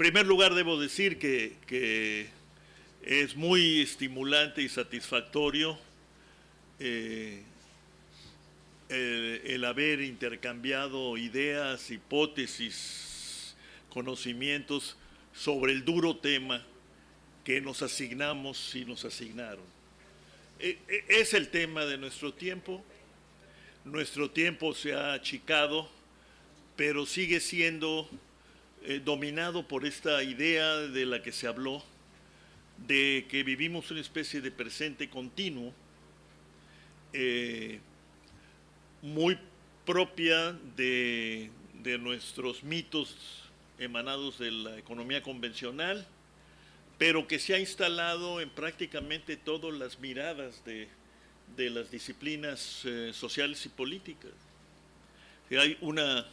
primer lugar debo decir que es muy estimulante y satisfactorio el haber intercambiado ideas, hipótesis, conocimientos sobre el duro tema que nos asignamos y nos asignaron. Es el tema de nuestro tiempo. Nuestro tiempo se ha achicado, pero sigue siendo dominado por esta idea de la que se habló, de que vivimos una especie de presente continuo, muy propia de nuestros mitos emanados de la economía convencional, pero que se ha instalado en prácticamente todas las miradas de las disciplinas sociales y políticas. Hay una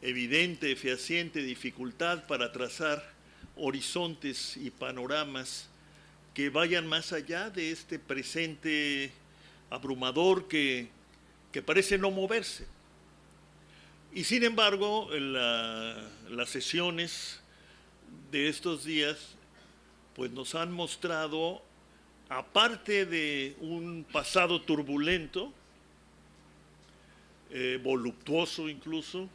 evidente, fehaciente dificultad para trazar horizontes y panoramas que vayan más allá de este presente abrumador que parece no moverse. Y sin embargo, las sesiones de estos días pues nos han mostrado, aparte de un pasado turbulento, voluptuoso incluso,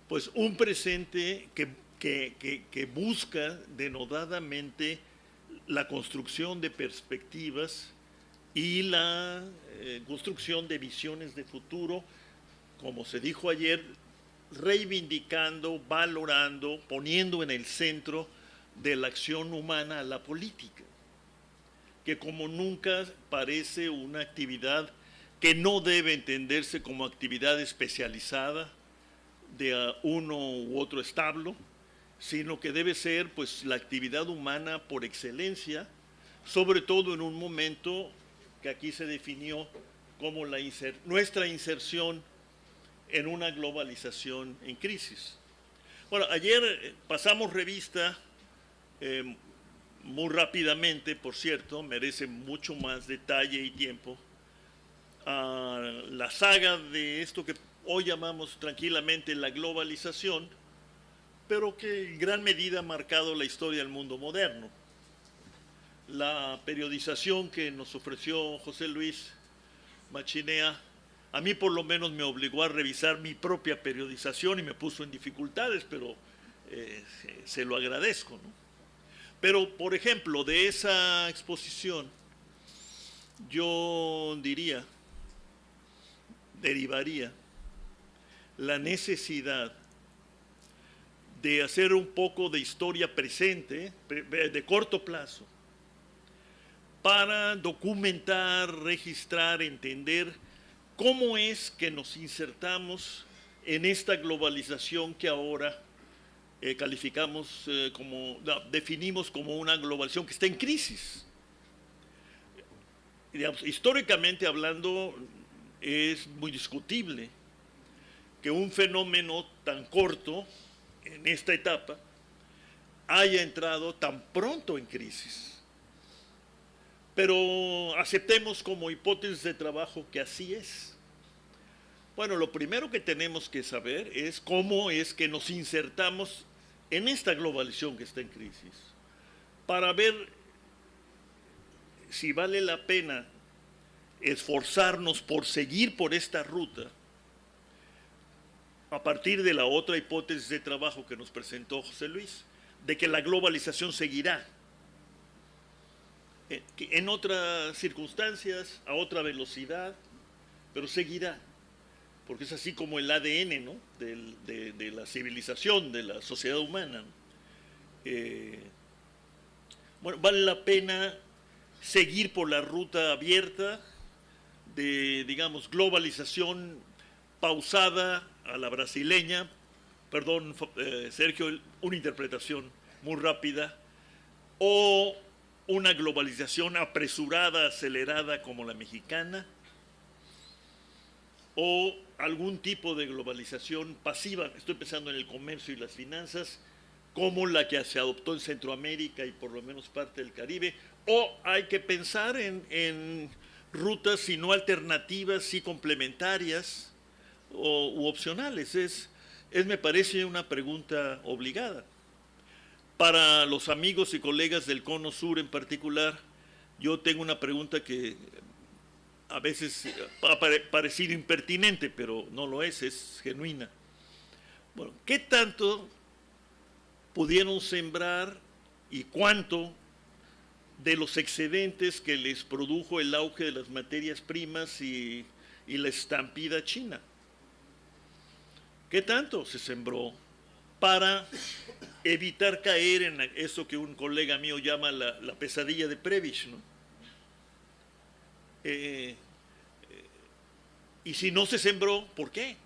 pues un presente que busca denodadamente la construcción de perspectivas y la construcción de visiones de futuro, como se dijo ayer, reivindicando, valorando, poniendo en el centro de la acción humana a la política, que como nunca parece una actividad que no debe entenderse como actividad especializada de uno u otro establo, sino que debe ser pues la actividad humana por excelencia, sobre todo en un momento que aquí se definió como nuestra inserción en una globalización en crisis. Bueno, ayer pasamos revista muy rápidamente, por cierto, merece mucho más detalle y tiempo, a la saga de esto que hoy llamamos tranquilamente la globalización, pero que en gran medida ha marcado la historia del mundo moderno. La periodización que nos ofreció José Luis Machinea, a mí por lo menos me obligó a revisar mi propia periodización y me puso en dificultades, pero se lo agradezco, ¿no? Pero, por ejemplo, de esa exposición, yo derivaría la necesidad de hacer un poco de historia presente, de corto plazo, para documentar, registrar, entender cómo es que nos insertamos en esta globalización que ahora definimos como una globalización que está en crisis. Digamos, históricamente hablando, es muy discutible que un fenómeno tan corto en esta etapa haya entrado tan pronto en crisis. Pero aceptemos como hipótesis de trabajo que así es. Bueno, lo primero que tenemos que saber es cómo es que nos insertamos en esta globalización que está en crisis, para ver si vale la pena esforzarnos por seguir por esta ruta a partir de la otra hipótesis de trabajo que nos presentó José Luis, de que la globalización seguirá en otras circunstancias, a otra velocidad, pero seguirá, porque es así como el ADN, ¿no?, de la civilización, de la sociedad humana. Bueno, vale la pena seguir por la ruta abierta de, digamos, globalización pausada a la brasileña, perdón, Sergio, una interpretación muy rápida, o una globalización apresurada, acelerada como la mexicana, o algún tipo de globalización pasiva, estoy pensando en el comercio y las finanzas, como la que se adoptó en Centroamérica y por lo menos parte del Caribe, o hay que pensar en rutas, si no alternativas, sí complementarias u opcionales. Me parece una pregunta obligada. Para los amigos y colegas del Cono Sur en particular, yo tengo una pregunta que a veces ha parecido impertinente, pero no lo es genuina. Bueno, ¿qué tanto pudieron sembrar y cuánto de los excedentes que les produjo el auge de las materias primas y la estampida china? ¿Qué tanto se sembró para evitar caer en eso que un colega mío llama la pesadilla de Prebisch, ¿no? Y si no se sembró, ¿por qué?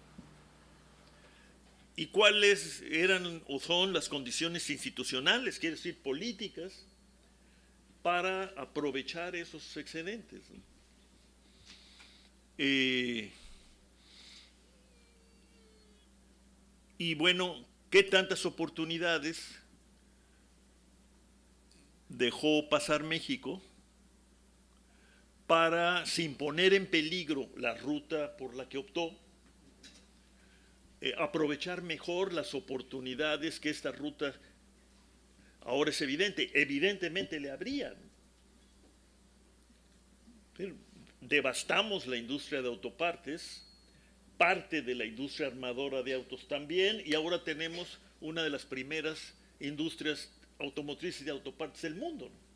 ¿Y cuáles eran o son las condiciones institucionales, quiere decir políticas, para aprovechar esos excedentes, ¿no? Y bueno, ¿qué tantas oportunidades dejó pasar México para, sin poner en peligro la ruta por la que optó, aprovechar mejor las oportunidades que esta ruta, ahora es evidentemente le abrían? Devastamos la industria de autopartes, parte de la industria armadora de autos también, y ahora tenemos una de las primeras industrias automotrices de autopartes del mundo, ¿no?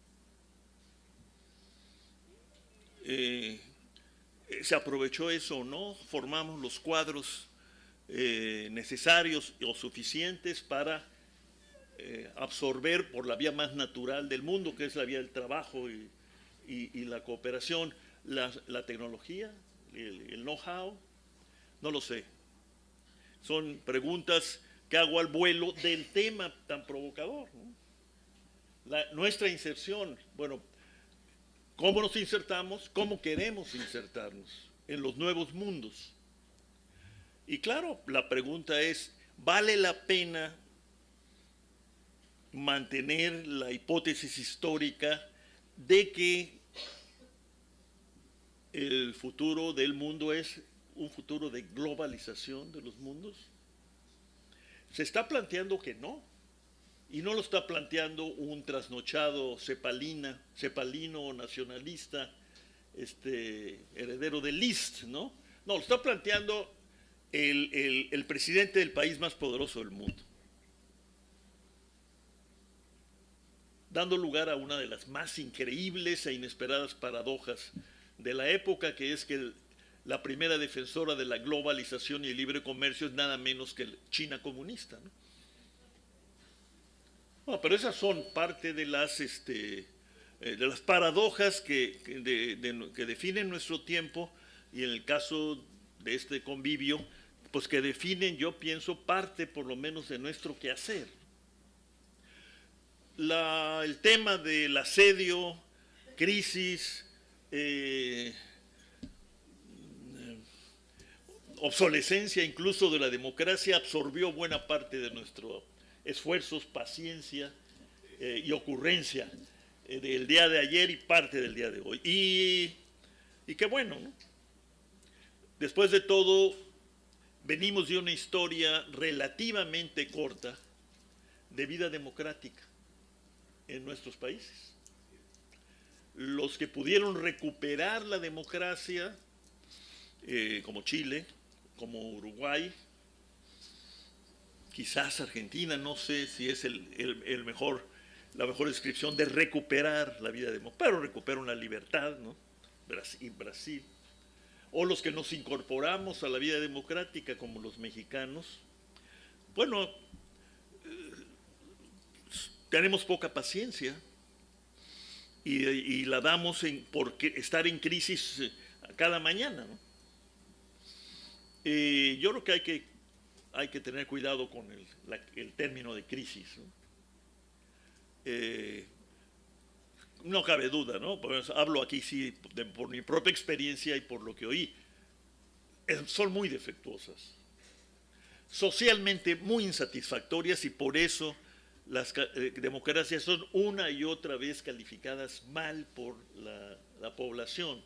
¿Se aprovechó eso o no? ¿Formamos los cuadros necesarios o suficientes para absorber por la vía más natural del mundo, que es la vía del trabajo y la cooperación, la tecnología, el know-how? No lo sé. Son preguntas que hago al vuelo del tema tan provocador, ¿no? Nuestra inserción, bueno, ¿cómo nos insertamos? ¿Cómo queremos insertarnos en los nuevos mundos? Y claro, la pregunta es, ¿vale la pena mantener la hipótesis histórica de que el futuro del mundo es un futuro de globalización de los mundos? Se está planteando que no, y no lo está planteando un trasnochado cepalino nacionalista, heredero de Liszt, ¿no? No, lo está planteando el presidente del país más poderoso del mundo, dando lugar a una de las más increíbles e inesperadas paradojas de la época, que es que la primera defensora de la globalización y el libre comercio es nada menos que China comunista, ¿no? No, pero esas son parte de las paradojas que definen nuestro tiempo, y en el caso de este convivio, pues que definen, yo pienso, parte por lo menos de nuestro quehacer. El tema del asedio, crisis, obsolescencia incluso de la democracia, absorbió buena parte de nuestros esfuerzos, paciencia y ocurrencia del día de ayer y parte del día de hoy. Y qué bueno, ¿no? Después de todo, venimos de una historia relativamente corta de vida democrática en nuestros países. Los que pudieron recuperar la democracia, como Chile, como Uruguay, quizás Argentina, no sé si es la mejor descripción de recuperar la vida democrática, pero recuperan la libertad, ¿no? Brasil. O los que nos incorporamos a la vida democrática, como los mexicanos. Bueno, tenemos poca paciencia y la damos por estar en crisis cada mañana, ¿no? Yo creo que hay que tener cuidado con el término de crisis, ¿no? No cabe duda, ¿no? Pues hablo aquí sí por mi propia experiencia y por lo que oí. Son muy defectuosas, socialmente muy insatisfactorias, y por eso las democracias son una y otra vez calificadas mal por la población,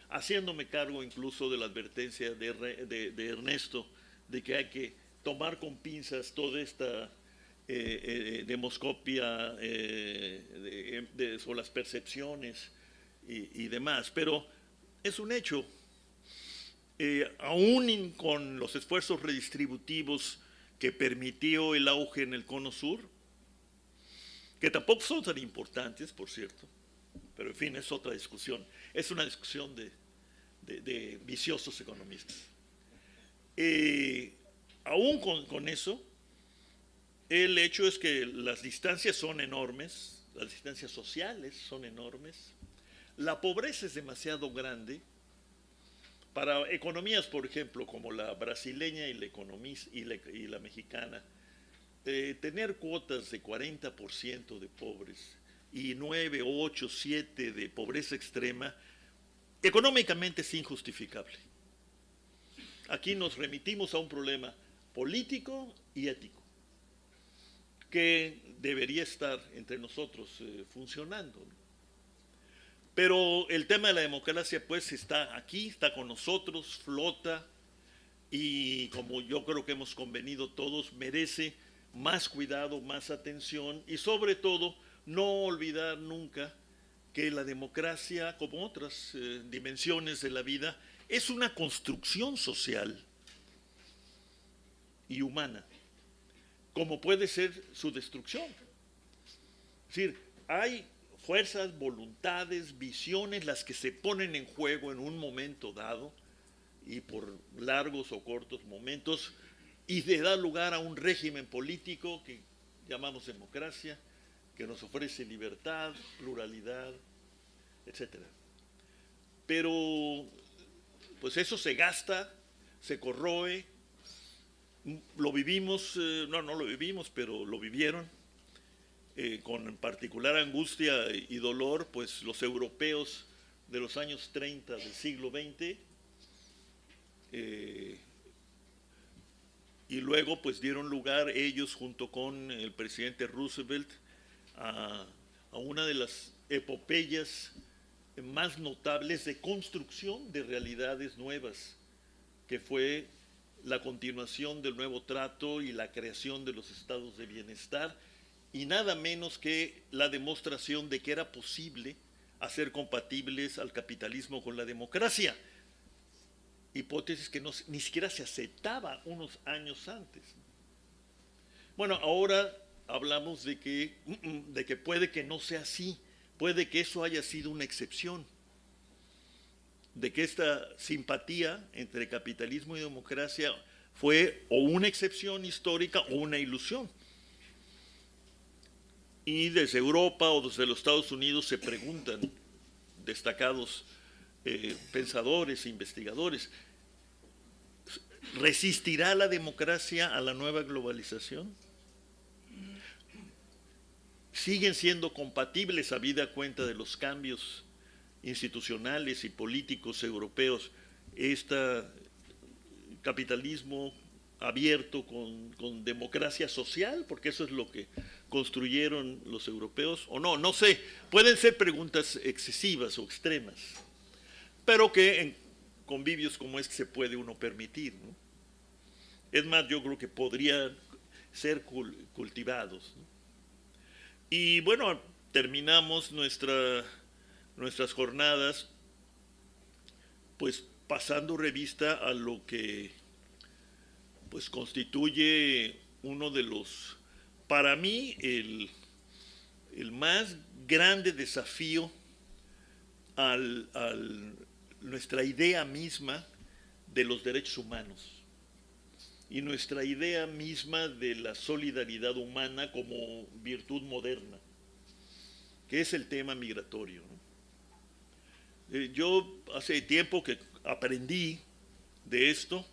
haciéndome cargo incluso de la advertencia de Ernesto de que hay que tomar con pinzas toda esta demoscopia o las percepciones y demás, pero es un hecho. Aún con los esfuerzos redistributivos que permitió el auge en el Cono Sur, que tampoco son tan importantes, por cierto, pero en fin, es otra discusión. Es una discusión de viciosos economistas. Aún con eso, el hecho es que las distancias son enormes, las distancias sociales son enormes, la pobreza es demasiado grande. Para economías, por ejemplo, como la brasileña y la mexicana, tener cuotas de 40% de pobres y 9, 8, 7 de pobreza extrema, económicamente es injustificable. Aquí nos remitimos a un problema político y ético que debería estar entre nosotros funcionando, ¿no? Pero el tema de la democracia pues está aquí, está con nosotros, flota, y como yo creo que hemos convenido todos, merece más cuidado, más atención y sobre todo no olvidar nunca que la democracia, como otras dimensiones de la vida, es una construcción social y humana, como puede ser su destrucción. Es decir, hay fuerzas, voluntades, visiones, las que se ponen en juego en un momento dado y por largos o cortos momentos, y de dar lugar a un régimen político que llamamos democracia, que nos ofrece libertad, pluralidad, etc. Pero pues eso se gasta, se corroe, lo vivimos, no lo vivimos, pero lo vivieron, con particular angustia y dolor, pues los europeos de los años 30 del siglo XX, y luego pues dieron lugar ellos junto con el presidente Roosevelt a una de las epopeyas más notables de construcción de realidades nuevas, que fue la continuación del nuevo trato y la creación de los estados de bienestar, y nada menos que la demostración de que era posible hacer compatibles al capitalismo con la democracia, hipótesis que ni siquiera se aceptaba unos años antes. Bueno, ahora hablamos de que puede que no sea así, puede que eso haya sido una excepción, de que esta simpatía entre capitalismo y democracia fue o una excepción histórica o una ilusión. Y desde Europa o desde los Estados Unidos se preguntan destacados pensadores e investigadores, ¿resistirá la democracia a la nueva globalización? ¿Siguen siendo compatibles, habida cuenta de los cambios institucionales y políticos europeos, este capitalismo abierto con democracia social? Porque eso es lo que construyeron los europeos, o no, no sé, pueden ser preguntas excesivas o extremas, pero que en convivios como este se puede uno permitir, ¿no? Es más, yo creo que podrían ser cultivados, ¿no? Y bueno, terminamos nuestras jornadas pues pasando revista a lo que pues constituye uno de los, para mí, el más grande desafío a nuestra idea misma de los derechos humanos y nuestra idea misma de la solidaridad humana como virtud moderna, que es el tema migratorio, ¿no? Yo hace tiempo que aprendí de esto,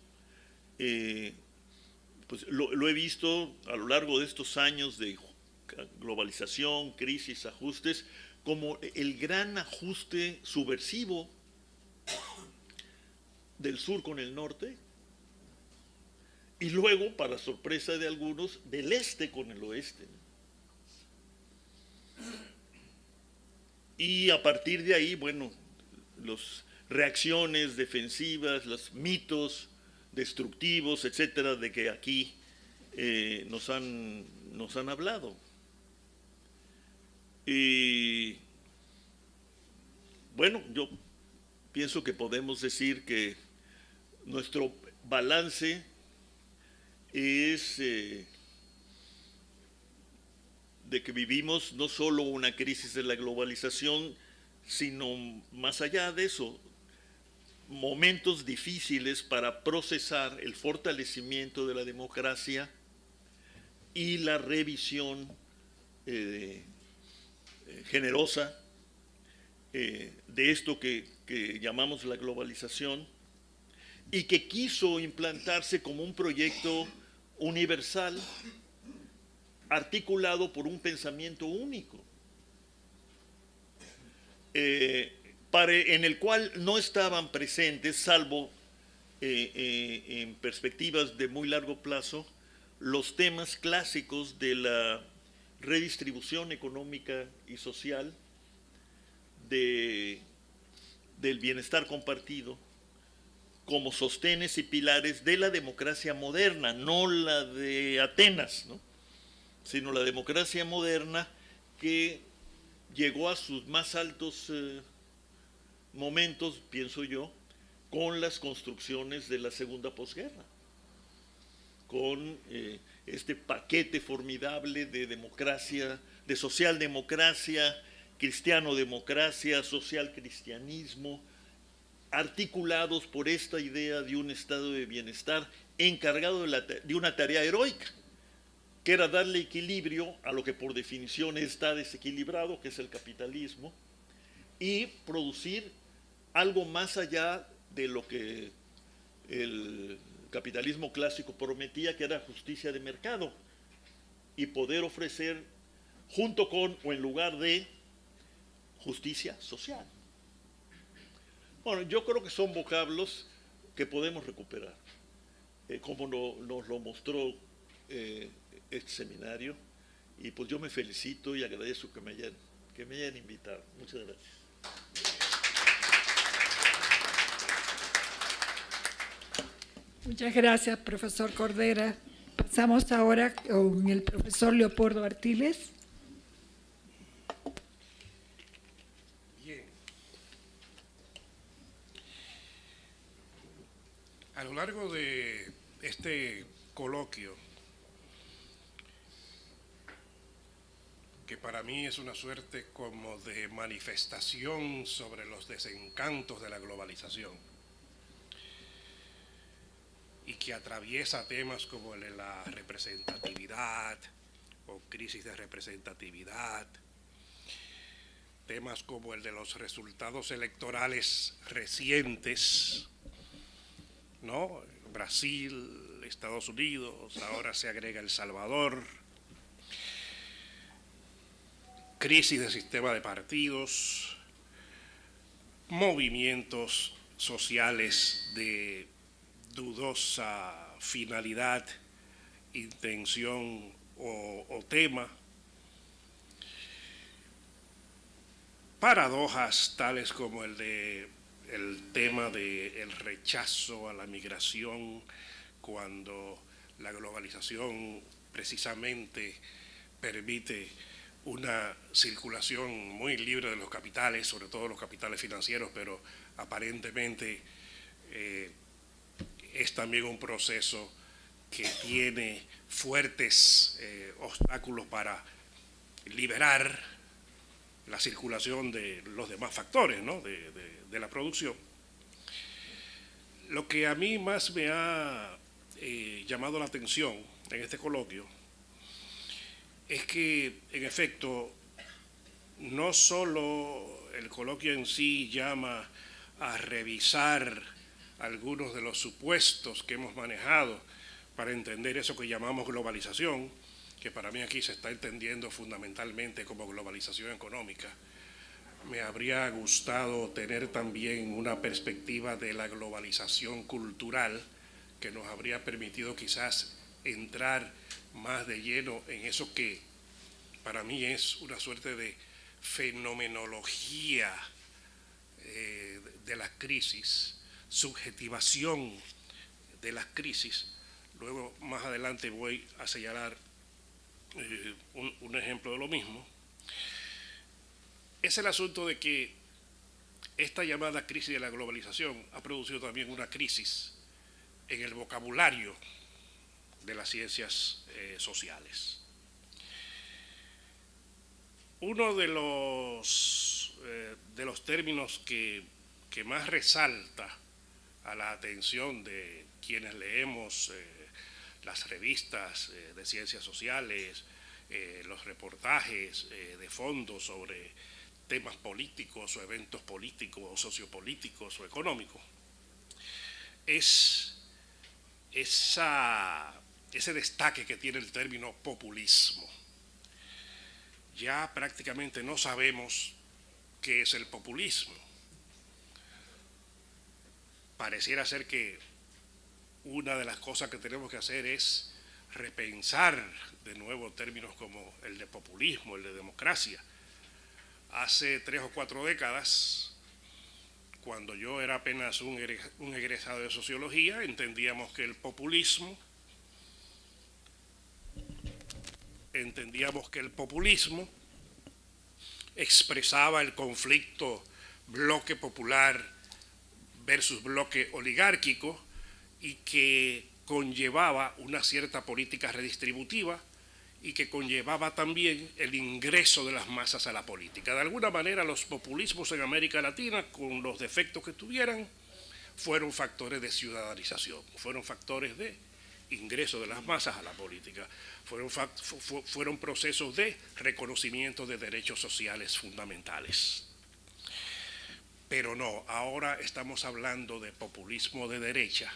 pues lo he visto a lo largo de estos años de globalización, crisis, ajustes, como el gran ajuste subversivo del sur con el norte, y luego, para sorpresa de algunos, del este con el oeste. Y a partir de ahí, bueno, las reacciones defensivas, los mitos destructivos, etcétera, de que aquí nos han nos han hablado. Y bueno, yo pienso que podemos decir que nuestro balance es de que vivimos no solo una crisis de la globalización, sino más allá de eso, momentos difíciles para procesar el fortalecimiento de la democracia y la revisión generosa de esto que llamamos la globalización, y que quiso implantarse como un proyecto universal articulado por un pensamiento único, en el cual no estaban presentes, salvo en perspectivas de muy largo plazo, los temas clásicos de la redistribución económica y social, del bienestar compartido, como sostenes y pilares de la democracia moderna, no la de Atenas, ¿no?, sino la democracia moderna que llegó a sus más altos momentos, pienso yo, con las construcciones de la segunda posguerra, con este paquete formidable de democracia, de socialdemocracia, cristiano-democracia, social-cristianismo, articulados por esta idea de un estado de bienestar encargado de una tarea heroica, que era darle equilibrio a lo que por definición está desequilibrado, que es el capitalismo, y producir algo más allá de lo que el capitalismo clásico prometía, que era justicia de mercado, y poder ofrecer junto con o en lugar de justicia social. Bueno, yo creo que son vocablos que podemos recuperar, como nos lo mostró este seminario, y pues yo me felicito y agradezco que me hayan invitado. Muchas gracias. Muchas gracias, profesor Cordera. Pasamos ahora con el profesor Leopoldo Artiles. Bien. A lo largo de este coloquio, que para mí es una suerte como de manifestación sobre los desencantos de la globalización, y que atraviesa temas como el de la representatividad o crisis de representatividad, temas como el de los resultados electorales recientes, ¿no? Brasil, Estados Unidos, ahora se agrega El Salvador, crisis del sistema de partidos, movimientos sociales de dudosa finalidad, intención o tema, paradojas tales como el tema del rechazo a la migración, cuando la globalización precisamente permite una circulación muy libre de los capitales, sobre todo los capitales financieros, pero aparentemente es también un proceso que tiene fuertes obstáculos para liberar la circulación de los demás factores, ¿no?, de la producción. Lo que a mí más me ha llamado la atención en este coloquio es que, en efecto, no solo el coloquio en sí llama a revisar algunos de los supuestos que hemos manejado para entender eso que llamamos globalización, que para mí aquí se está entendiendo fundamentalmente como globalización económica. Me habría gustado tener también una perspectiva de la globalización cultural que nos habría permitido quizás entrar más de lleno en eso que para mí es una suerte de fenomenología de la crisis, subjetivación de las crisis. Luego, más adelante, voy a señalar un ejemplo de lo mismo, es el asunto de que esta llamada crisis de la globalización ha producido también una crisis en el vocabulario de las ciencias sociales. Uno de los términos que más resalta a la atención de quienes leemos las revistas de ciencias sociales, los reportajes de fondo sobre temas políticos o eventos políticos o sociopolíticos o económicos, es ese destaque que tiene el término populismo. Ya prácticamente no sabemos qué es el populismo. Pareciera ser que una de las cosas que tenemos que hacer es repensar de nuevo términos como el de populismo, el de democracia. Hace 3 o 4 décadas, cuando yo era apenas un egresado de sociología, entendíamos que el populismo expresaba el conflicto bloque popular versus bloque oligárquico y que conllevaba una cierta política redistributiva y que conllevaba también el ingreso de las masas a la política. De alguna manera, los populismos en América Latina, con los defectos que tuvieran, fueron factores de ciudadanización, fueron factores de ingreso de las masas a la política, fueron procesos de reconocimiento de derechos sociales fundamentales. Pero no, ahora estamos hablando de populismo de derecha,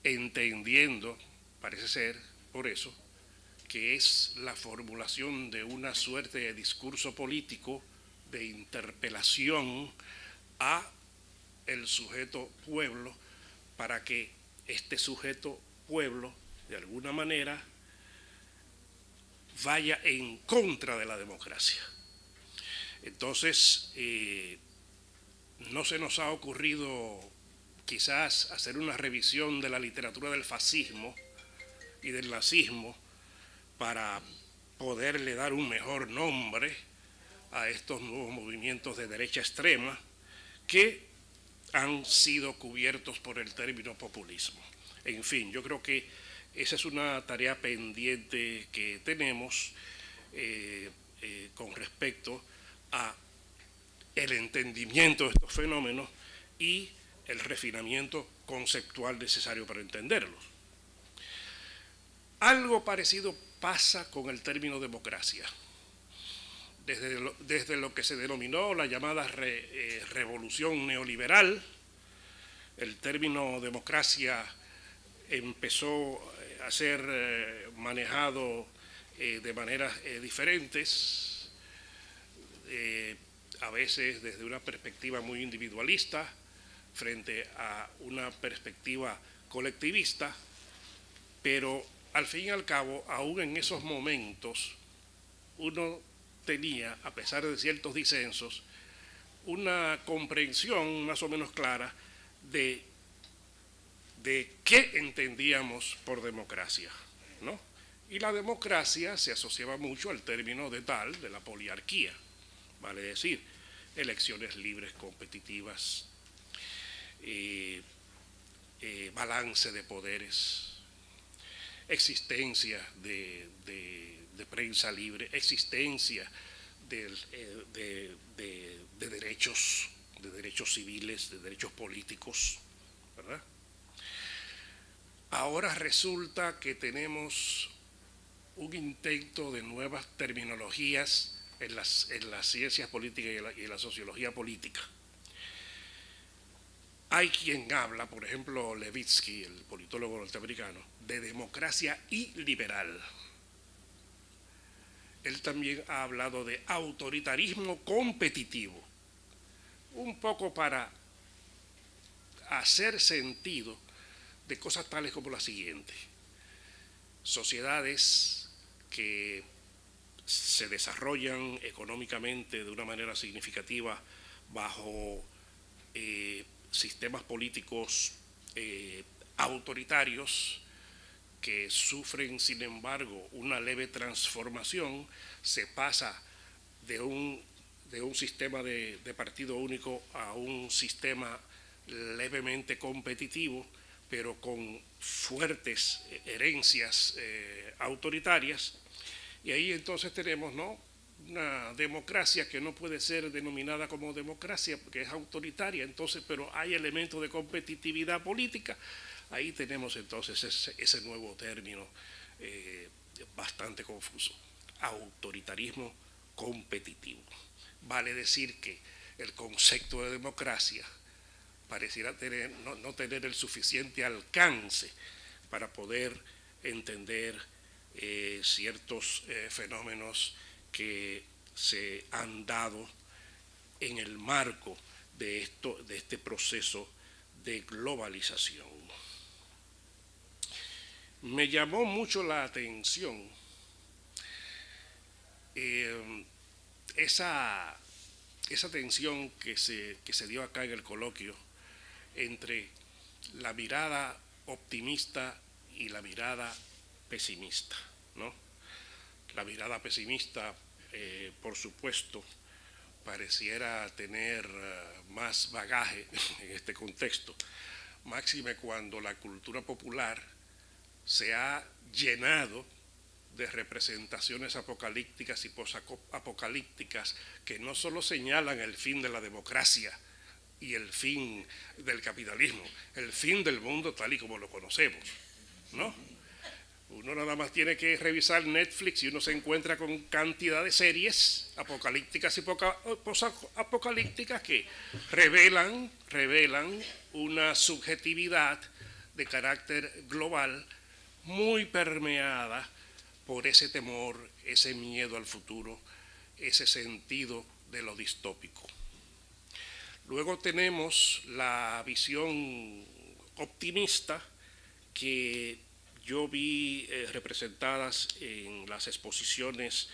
entendiendo, parece ser, por eso, que es la formulación de una suerte de discurso político de interpelación a el sujeto pueblo para que este sujeto pueblo, de alguna manera, vaya en contra de la democracia. Entonces, no se nos ha ocurrido quizás hacer una revisión de la literatura del fascismo y del nazismo para poderle dar un mejor nombre a estos nuevos movimientos de derecha extrema que han sido cubiertos por el término populismo. En fin, yo creo que esa es una tarea pendiente que tenemos con respecto a el entendimiento de estos fenómenos y el refinamiento conceptual necesario para entenderlos. Algo parecido pasa con el término democracia. Desde lo que se denominó la llamada revolución neoliberal, el término democracia empezó a ser manejado de maneras diferentes, a veces desde una perspectiva muy individualista frente a una perspectiva colectivista, pero al fin y al cabo, aún en esos momentos, uno tenía, a pesar de ciertos disensos, una comprensión más o menos clara de qué entendíamos por democracia, ¿no? Y la democracia se asociaba mucho al término de la poliarquía, vale decir, elecciones libres, competitivas, balance de poderes, existencia de prensa libre, existencia de derechos civiles, de derechos políticos, ¿verdad? Ahora resulta que tenemos un intento de nuevas terminologías en las ciencias políticas y en la sociología política. Hay quien habla, por ejemplo, Levitsky, el politólogo norteamericano, de democracia iliberal. Él también ha hablado de autoritarismo competitivo, un poco para hacer sentido de cosas tales como la siguiente: sociedades que se desarrollan económicamente de una manera significativa bajo sistemas políticos autoritarios que sufren, sin embargo, una leve transformación, se pasa de un sistema de partido único a un sistema levemente competitivo, pero con fuertes herencias autoritarias. Y ahí entonces tenemos, ¿no?, una democracia que no puede ser denominada como democracia porque es autoritaria, entonces, pero hay elementos de competitividad política. Ahí tenemos entonces ese nuevo término bastante confuso: autoritarismo competitivo. Vale decir que el concepto de democracia pareciera no tener el suficiente alcance para poder entender ciertos fenómenos que se han dado en el marco de este proceso de globalización. Me llamó mucho la atención esa tensión que se dio acá en el coloquio entre la mirada optimista y la mirada pesimista, ¿no? La mirada pesimista, por supuesto, pareciera tener más bagaje en este contexto, máxime cuando la cultura popular se ha llenado de representaciones apocalípticas y posapocalípticas que no solo señalan el fin de la democracia y el fin del capitalismo, el fin del mundo tal y como lo conocemos, ¿no? Uno nada más tiene que revisar Netflix y uno se encuentra con cantidad de series apocalípticas y posapocalípticas que revelan una subjetividad de carácter global muy permeada por ese temor, ese miedo al futuro, ese sentido de lo distópico. Luego tenemos la visión optimista que yo vi representadas en las exposiciones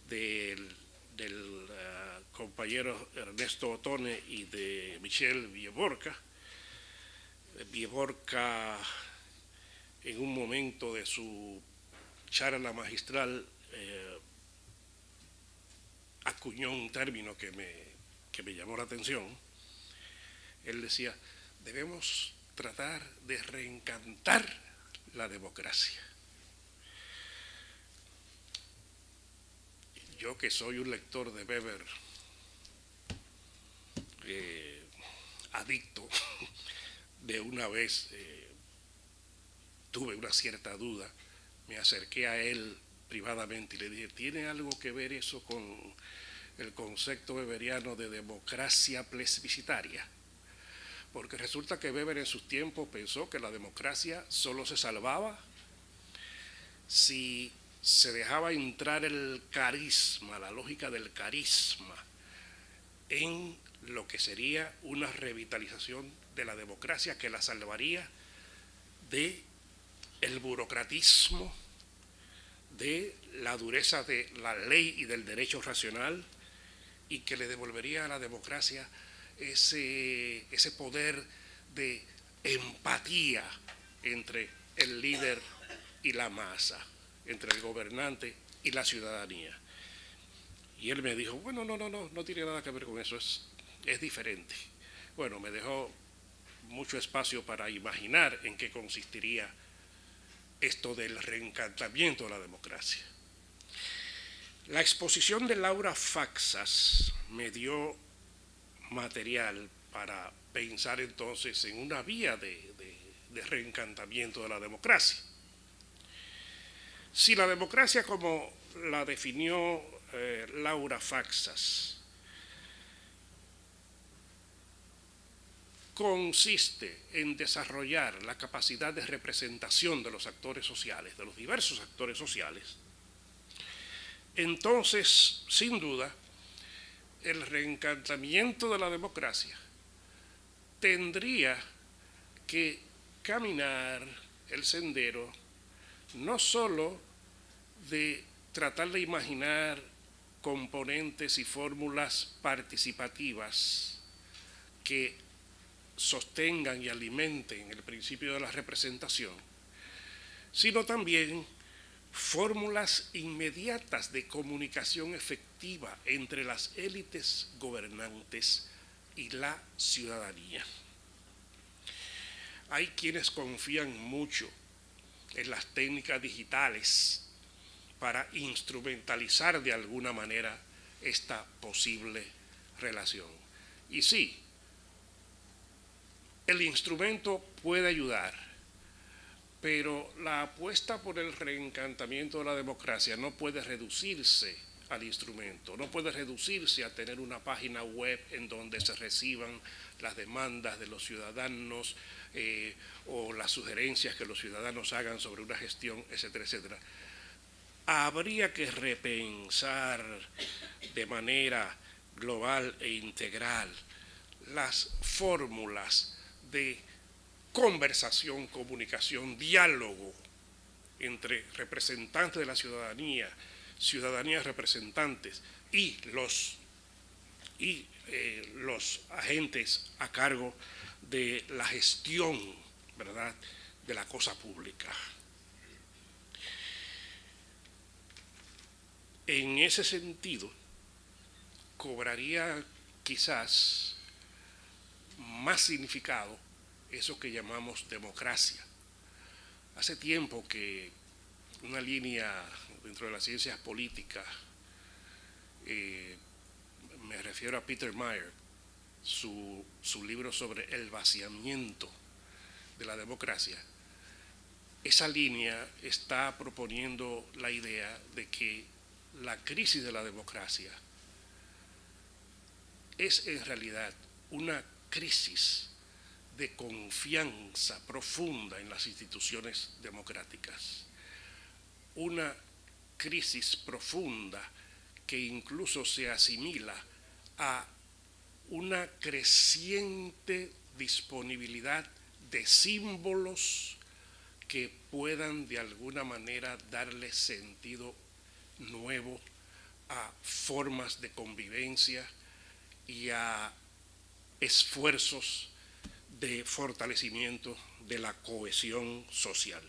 del compañero Ernesto Ottone y de Michel Viborca. Viborca, en un momento de su charla magistral, acuñó un término que me llamó la atención. Él decía: debemos tratar de reencantar la democracia. Yo, que soy un lector de Weber adicto, de una vez tuve una cierta duda, me acerqué a él privadamente y le dije: ¿tiene algo que ver eso con el concepto weberiano de democracia plebiscitaria? Porque resulta que Weber en sus tiempos pensó que la democracia solo se salvaba si se dejaba entrar el carisma, la lógica del carisma, en lo que sería una revitalización de la democracia que la salvaría de el burocratismo, de la dureza de la ley y del derecho racional, y que le devolvería a la democracia ese poder de empatía entre el líder y la masa, entre el gobernante y la ciudadanía. Y él me dijo: bueno, no tiene nada que ver con eso, es diferente. Bueno, me dejó mucho espacio para imaginar en qué consistiría esto del reencantamiento de la democracia. La exposición de Laura Faxas me dio material para pensar entonces en una vía de reencantamiento de la democracia. Si la democracia, como la definió Laura Faxas, consiste en desarrollar la capacidad de representación de los actores sociales, de los diversos actores sociales, entonces, sin duda, el reencantamiento de la democracia tendría que caminar el sendero no solo de tratar de imaginar componentes y fórmulas participativas que sostengan y alimenten el principio de la representación, sino también fórmulas inmediatas de comunicación efectiva entre las élites gobernantes y la ciudadanía. Hay quienes confían mucho en las técnicas digitales para instrumentalizar de alguna manera esta posible relación. Y sí, el instrumento puede ayudar, pero la apuesta por el reencantamiento de la democracia no puede reducirse al instrumento, no puede reducirse a tener una página web en donde se reciban las demandas de los ciudadanos o las sugerencias que los ciudadanos hagan sobre una gestión, etcétera, etcétera. Habría que repensar de manera global e integral las fórmulas de conversación, comunicación, diálogo entre representantes de la ciudadanía, ciudadanías representantes y los agentes a cargo de la gestión, ¿verdad?, de la cosa pública. En ese sentido, cobraría quizás más significado eso que llamamos democracia. Hace tiempo que una línea dentro de las ciencias políticas, me refiero a Peter Mayer, su libro sobre el vaciamiento de la democracia, esa línea está proponiendo la idea de que la crisis de la democracia es en realidad una crisis de confianza profunda en las instituciones democráticas, una crisis profunda que incluso se asimila a una creciente disponibilidad de símbolos que puedan de alguna manera darle sentido nuevo a formas de convivencia y a esfuerzos de fortalecimiento de la cohesión social.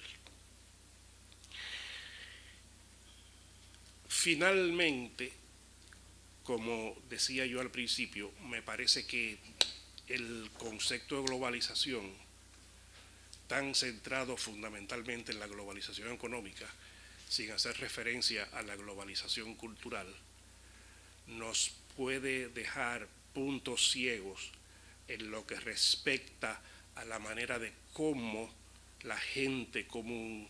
Finalmente, como decía yo al principio, me parece que el concepto de globalización, tan centrado fundamentalmente en la globalización económica, sin hacer referencia a la globalización cultural, nos puede dejar puntos ciegos en lo que respecta a la manera de cómo la gente común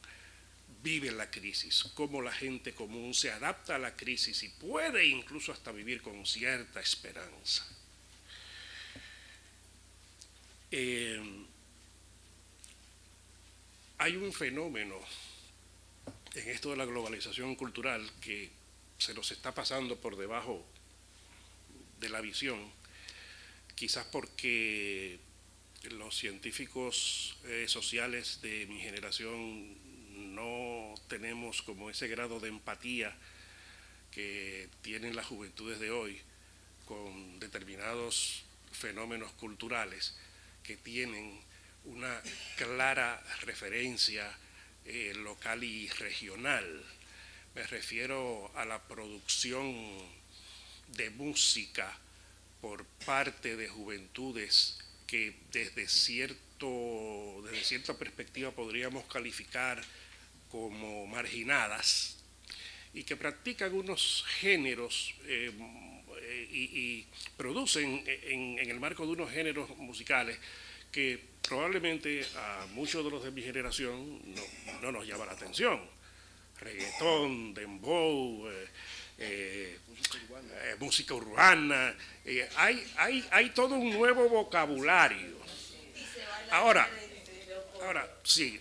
vive la crisis, cómo la gente común se adapta a la crisis y puede incluso hasta vivir con cierta esperanza. Hay un fenómeno en esto de la globalización cultural que se nos está pasando por debajo de la visión, quizás porque los científicos sociales de mi generación no tenemos como ese grado de empatía que tienen las juventudes de hoy con determinados fenómenos culturales que tienen una clara referencia local y regional. Me refiero a la producción de música por parte de juventudes que desde cierta perspectiva podríamos calificar como marginadas y que practican unos géneros y producen en el marco de unos géneros musicales que probablemente a muchos de los de mi generación no nos llama la atención. Reggaetón, dembow, música urbana, hay todo un nuevo vocabulario. Ahora, sí,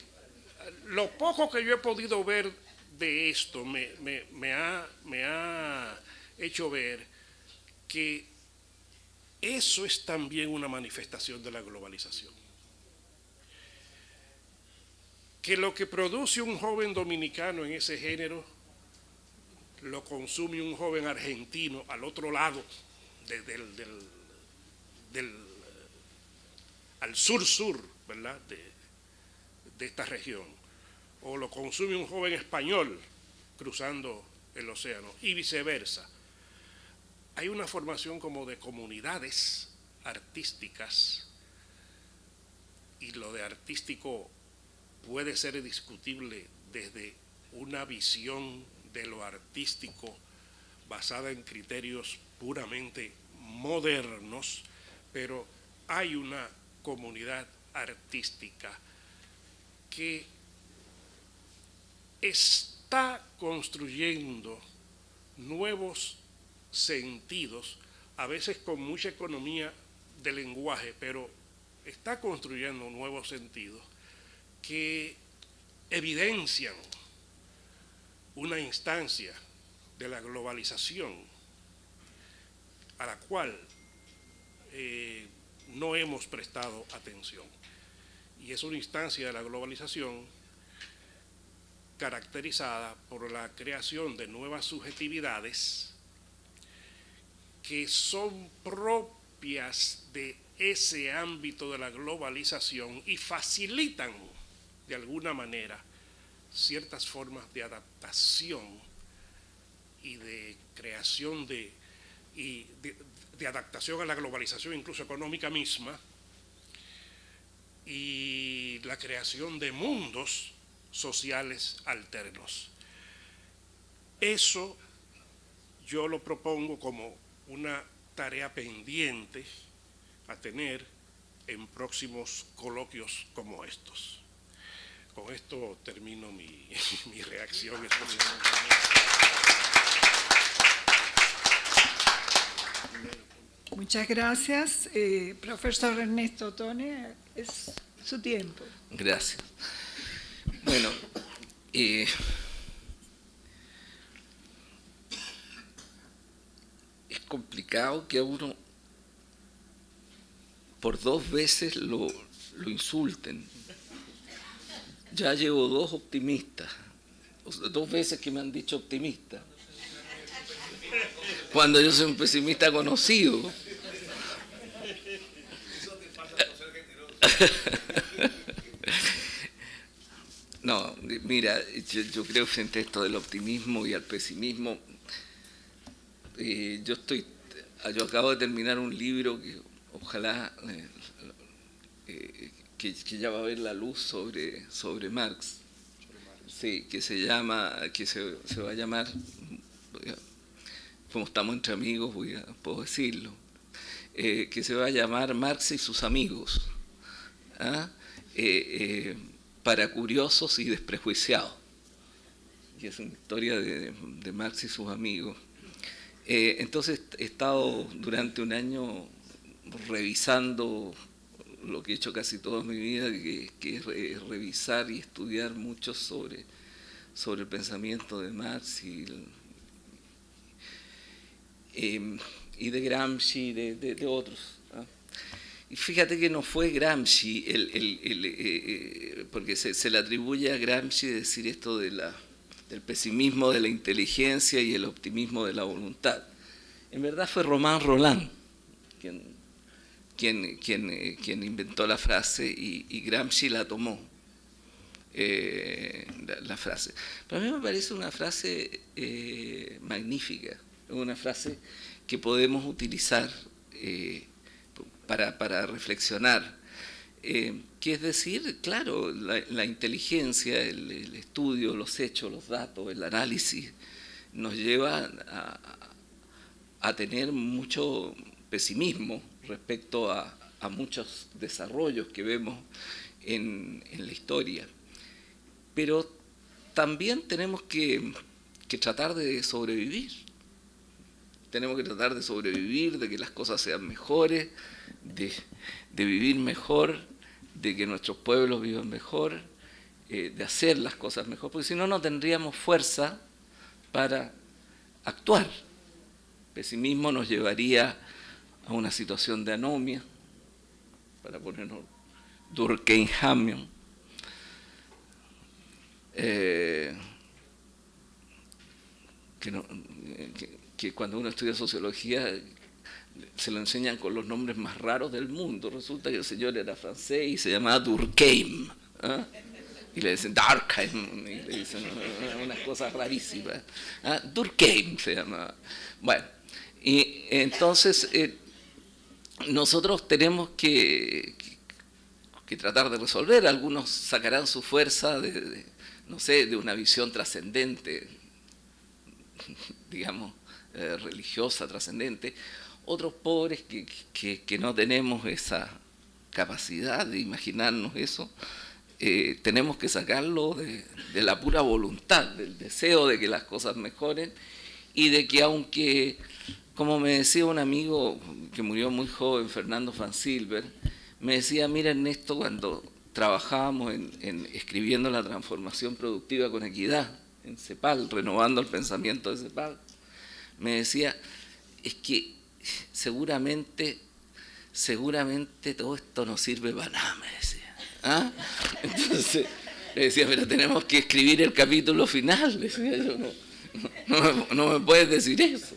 lo poco que yo he podido ver de esto me ha hecho ver que eso es también una manifestación de la globalización. Que lo que produce un joven dominicano en ese género lo consume un joven argentino al otro lado al sur-sur, ¿verdad?, de esta región, o lo consume un joven español cruzando el océano y viceversa. Hay una formación como de comunidades artísticas, y lo de artístico puede ser discutible desde una visión de lo artístico basada en criterios puramente modernos, pero hay una comunidad artística que está construyendo nuevos sentidos, a veces con mucha economía de lenguaje, pero está construyendo nuevos sentidos que evidencian una instancia de la globalización a la cual no hemos prestado atención. Y es una instancia de la globalización caracterizada por la creación de nuevas subjetividades que son propias de ese ámbito de la globalización y facilitan de alguna manera ciertas formas de adaptación y de creación de adaptación a la globalización, incluso económica misma, y la creación de mundos sociales alternos. Eso yo lo propongo como una tarea pendiente a tener en próximos coloquios como estos. Con esto termino mi reacción. Muchas gracias. Profesor Ernesto Tone, es su tiempo. Gracias. Bueno, es complicado que a uno por 2 veces lo insulten. Ya llevo 2 optimistas, 2 veces que me han dicho optimista, cuando yo soy un pesimista conocido. No, mira, yo creo frente a esto del optimismo y al pesimismo, yo acabo de terminar un libro que ojalá que ya va a ver la luz sobre Marx. Sí, que se va a llamar, como estamos entre amigos, puedo decirlo, que se va a llamar Marx y sus amigos, ¿ah? Para curiosos y desprejuiciados. Y es una historia de Marx y sus amigos. Entonces he estado durante un año revisando lo que he hecho casi toda mi vida, que es revisar y estudiar mucho sobre el pensamiento de Marx y de Gramsci y de otros. ¿Ah? Y fíjate que no fue Gramsci, porque se le atribuye a Gramsci decir esto del pesimismo de la inteligencia y el optimismo de la voluntad. En verdad fue Romain Rolland quien inventó la frase y Gramsci la tomó, la frase. Pero a mí me parece una frase magnífica, una frase que podemos utilizar para reflexionar, que es decir, claro, la inteligencia, el estudio, los hechos, los datos, el análisis, nos lleva a tener mucho pesimismo respecto a muchos desarrollos que vemos en la historia. Pero también tenemos que tratar de sobrevivir. Tenemos que tratar de sobrevivir, de que las cosas sean mejores, de vivir mejor, de que nuestros pueblos vivan mejor, de hacer las cosas mejor, porque si no, no tendríamos fuerza para actuar. El pesimismo nos llevaría a una situación de anomia, para ponernos Durkheimiano, que cuando uno estudia sociología se lo enseñan con los nombres más raros del mundo. Resulta que el señor era francés y se llamaba Durkheim, ¿eh? y le dicen Durkheim, y le dicen unas cosas rarísimas. ¿Ah? Durkheim se llama. Bueno, y entonces nosotros tenemos que tratar de resolver. Algunos sacarán su fuerza no sé, de una visión trascendente, digamos, religiosa, trascendente. Otros pobres que no tenemos esa capacidad de imaginarnos eso, tenemos que sacarlo de la pura voluntad, del deseo de que las cosas mejoren y de que aunque, como me decía un amigo que murió muy joven, Fernando Van Silber, me decía, mira Ernesto, cuando trabajábamos en escribiendo la transformación productiva con equidad en CEPAL, renovando el pensamiento de CEPAL, me decía, es que seguramente todo esto no sirve para nada, me decía. ¿Ah? Entonces le decía, pero tenemos que escribir el capítulo final, le decía yo, no me puedes decir eso.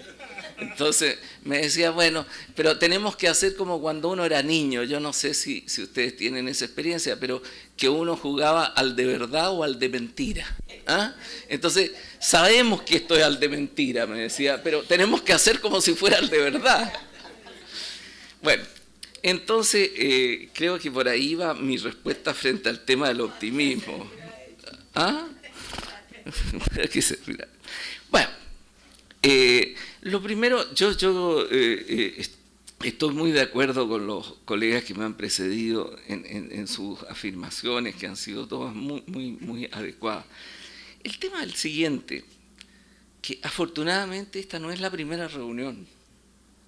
Entonces me decía, bueno, pero tenemos que hacer como cuando uno era niño. Yo no sé si ustedes tienen esa experiencia, pero que uno jugaba al de verdad o al de mentira. ¿Ah? Entonces, sabemos que esto es al de mentira, me decía, pero tenemos que hacer como si fuera al de verdad. Bueno, entonces creo que por ahí va mi respuesta frente al tema del optimismo. ¿Ah? Bueno. Lo primero, yo estoy muy de acuerdo con los colegas que me han precedido en sus afirmaciones, que han sido todas muy adecuadas. El tema es el siguiente, que afortunadamente esta no es la primera reunión,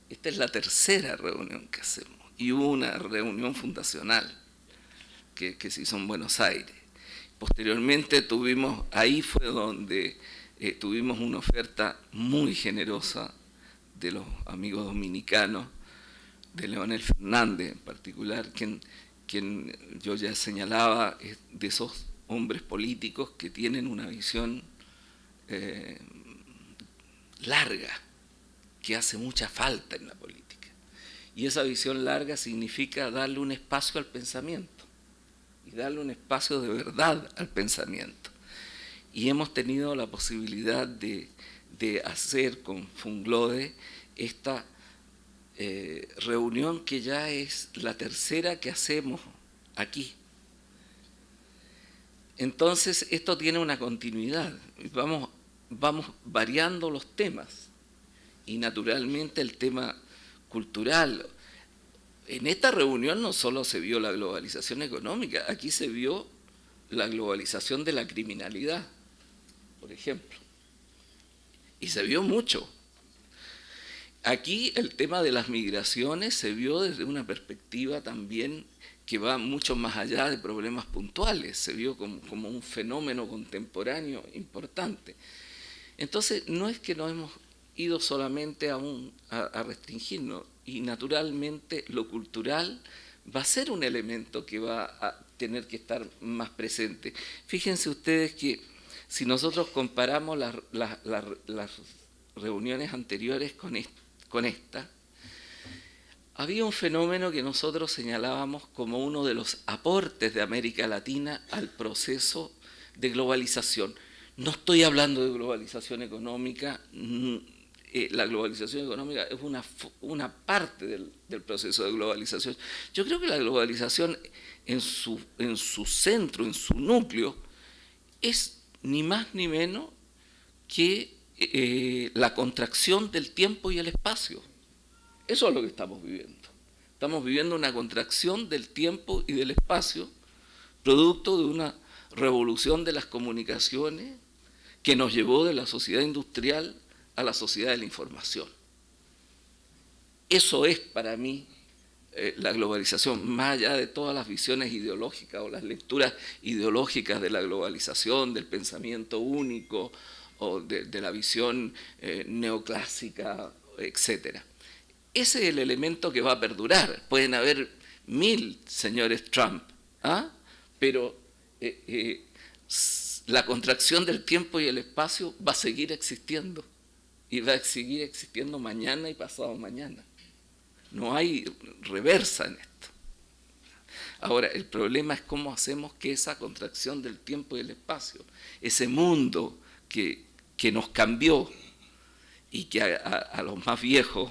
esta es la tercera reunión que hacemos, y hubo una reunión fundacional que se hizo en Buenos Aires. Posteriormente ahí fue donde tuvimos una oferta muy generosa de los amigos dominicanos, de Leonel Fernández en particular, quien yo ya señalaba, es de esos hombres políticos que tienen una visión larga, que hace mucha falta en la política. Y esa visión larga significa darle un espacio al pensamiento, y darle un espacio de verdad al pensamiento. Y hemos tenido la posibilidad de hacer con Funglode esta reunión que ya es la tercera que hacemos aquí. Entonces esto tiene una continuidad, vamos variando los temas y naturalmente el tema cultural. En esta reunión no solo se vio la globalización económica, aquí se vio la globalización de la criminalidad, por ejemplo, y se vio mucho. Aquí el tema de las migraciones se vio desde una perspectiva también que va mucho más allá de problemas puntuales, se vio como un fenómeno contemporáneo importante. Entonces, no es que nos hemos ido solamente a restringirnos, y naturalmente lo cultural va a ser un elemento que va a tener que estar más presente. Fíjense ustedes que si nosotros comparamos las reuniones anteriores con esta, había un fenómeno que nosotros señalábamos como uno de los aportes de América Latina al proceso de globalización. No estoy hablando de globalización económica, la globalización económica es una parte del proceso de globalización. Yo creo que la globalización en su centro, en su núcleo, es ni más ni menos que la contracción del tiempo y el espacio. Eso es lo que estamos viviendo. Estamos viviendo una contracción del tiempo y del espacio, producto de una revolución de las comunicaciones que nos llevó de la sociedad industrial a la sociedad de la información. Eso es para mí la globalización, más allá de todas las visiones ideológicas o las lecturas ideológicas de la globalización, del pensamiento único o de la visión neoclásica, etcétera. Ese es el elemento que va a perdurar. Pueden haber 1000 señores Trump, pero la contracción del tiempo y el espacio va a seguir existiendo, y va a seguir existiendo mañana y pasado mañana. No hay reversa en esto. Ahora, el problema es cómo hacemos que esa contracción del tiempo y el espacio, ese mundo que nos cambió y que a los más viejos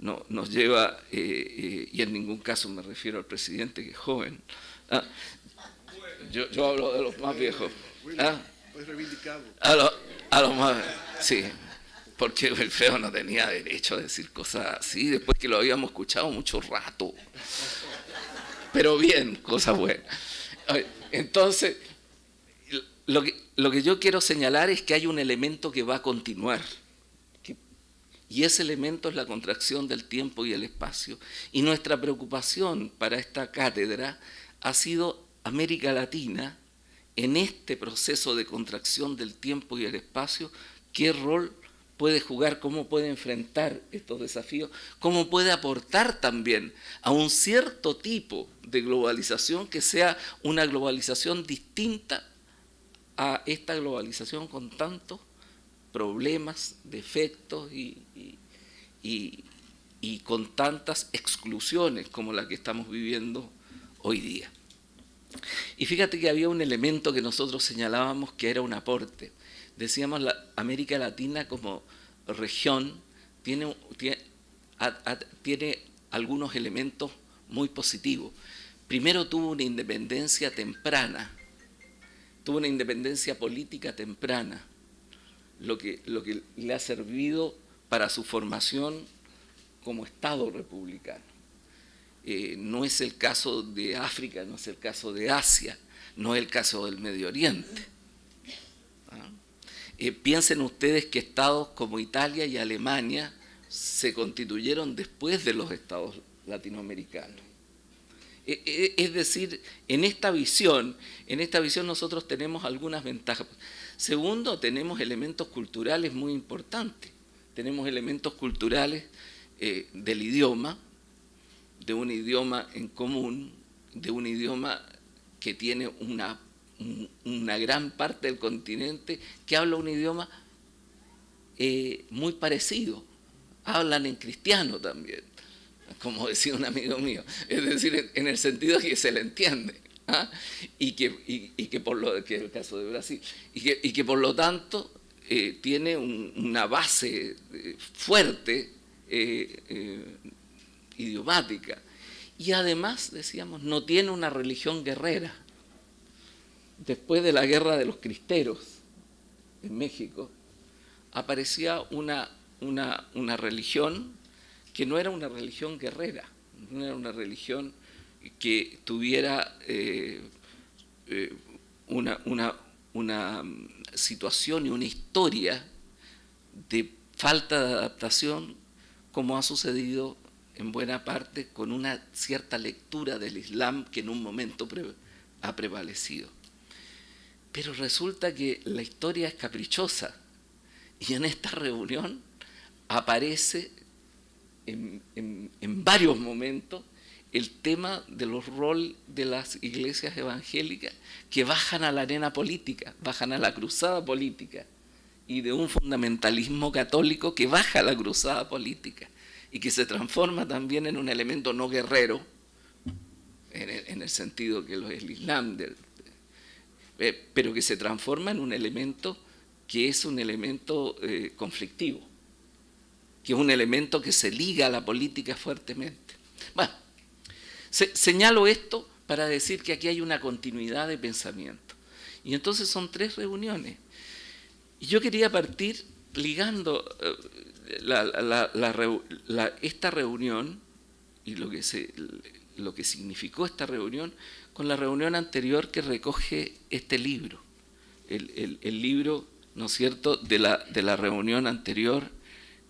nos lleva, y en ningún caso me refiero al presidente que es joven, yo hablo de los más viejos, a los más, sí, porque el feo no tenía derecho a decir cosas así, después que lo habíamos escuchado mucho rato, pero bien, cosas buenas. Entonces, lo que yo quiero señalar es que hay un elemento que va a continuar, y ese elemento es la contracción del tiempo y el espacio. Y nuestra preocupación para esta cátedra ha sido América Latina en este proceso de contracción del tiempo y el espacio, qué rol puede jugar, cómo puede enfrentar estos desafíos, cómo puede aportar también a un cierto tipo de globalización que sea una globalización distinta a esta globalización con tantos problemas, defectos y con tantas exclusiones como la que estamos viviendo hoy día. Y fíjate que había un elemento que nosotros señalábamos que era un aporte. Decíamos la América Latina como región tiene algunos elementos muy positivos. Primero tuvo una independencia temprana, tuvo una independencia política temprana, lo que le ha servido para su formación como Estado republicano. No es el caso de África, no es el caso de Asia, no es el caso del Medio Oriente. Piensen ustedes que estados como Italia y Alemania se constituyeron después de los estados latinoamericanos. Es decir, en esta visión nosotros tenemos algunas ventajas. Segundo, tenemos elementos culturales muy importantes. Tenemos elementos culturales del idioma, de un idioma en común, de un idioma que tiene una gran parte del continente que habla un idioma muy parecido. Hablan en cristiano también, como decía un amigo mío. Es decir, en el sentido que se le entiende. Y que por lo que es el caso de Brasil, y que por lo tanto tiene una base fuerte idiomática. Y además, decíamos, no tiene una religión guerrera. Después de la guerra de los cristeros en México, aparecía una religión que no era una religión guerrera, no era una religión que tuviera una situación y una historia de falta de adaptación, como ha sucedido en buena parte con una cierta lectura del Islam que en un momento ha prevalecido. Pero resulta que la historia es caprichosa y en esta reunión aparece en varios momentos el tema de los roles de las iglesias evangélicas que bajan a la arena política, bajan a la cruzada política, y de un fundamentalismo católico que baja a la cruzada política y que se transforma también en un elemento no guerrero, en el sentido que lo es el Islam, pero que se transforma en un elemento que es un elemento conflictivo, que es un elemento que se liga a la política fuertemente. Bueno, señalo esto para decir que aquí hay una continuidad de pensamiento. Y entonces son 3 reuniones. Y yo quería partir ligando esta reunión y lo que significó esta reunión con la reunión anterior que recoge este libro. El libro, ¿no es cierto?, de la reunión anterior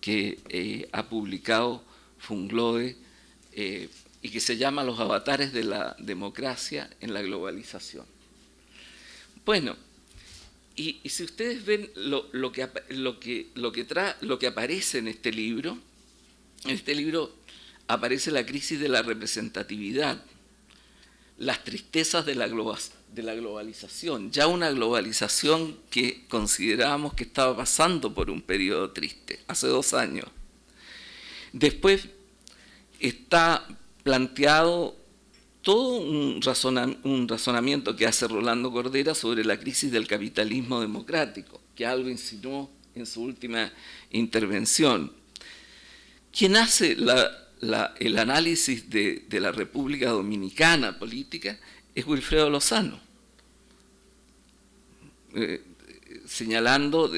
que ha publicado Funglode, y que se llama Los avatares de la democracia en la globalización. Bueno, y si ustedes ven lo que aparece en este libro aparece la crisis de la representatividad, las tristezas de la globalización, ya una globalización que considerábamos que estaba pasando por un periodo triste, hace 2 años. Después está planteado todo un razonamiento que hace Rolando Cordera sobre la crisis del capitalismo democrático, que algo insinuó en su última intervención. Quien hace el análisis de la República Dominicana política es Wilfredo Lozano, señalando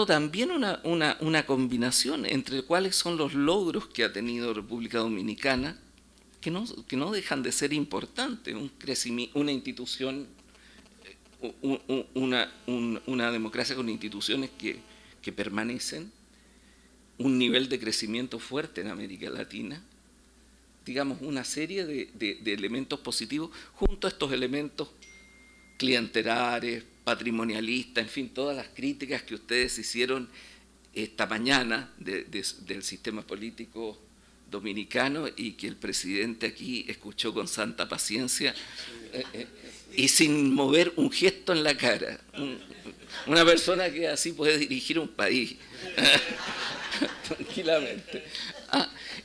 también una combinación entre cuáles son los logros que ha tenido República Dominicana, que no dejan de ser importantes, una institución, una democracia con instituciones que permanecen, un nivel de crecimiento fuerte en América Latina, digamos, una serie de elementos positivos junto a estos elementos clientelares, patrimonialistas, en fin, todas las críticas que ustedes hicieron esta mañana del sistema político dominicano y que el presidente aquí escuchó con santa paciencia y sin mover un gesto en la cara. Una persona que así puede dirigir un país tranquilamente.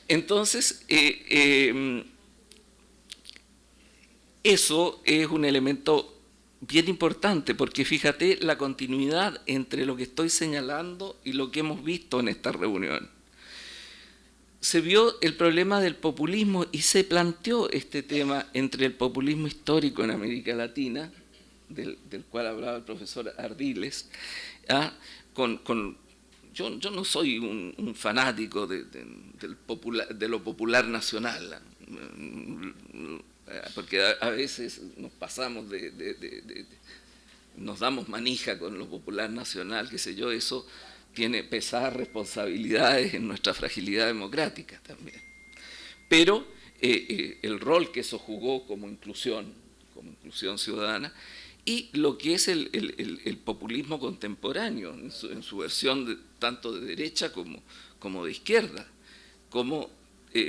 Entonces, eso es un elemento bien importante, porque fíjate la continuidad entre lo que estoy señalando y lo que hemos visto en esta reunión. Se vio el problema del populismo y se planteó este tema entre el populismo histórico en América Latina, del cual hablaba el profesor Ardiles, yo no soy un fanático de lo popular nacional, porque a veces nos pasamos nos damos manija con lo popular nacional, qué sé yo, eso tiene pesadas responsabilidades en nuestra fragilidad democrática también. Pero el rol que eso jugó como inclusión ciudadana, y lo que es el populismo contemporáneo, en su versión tanto de derecha como de izquierda, como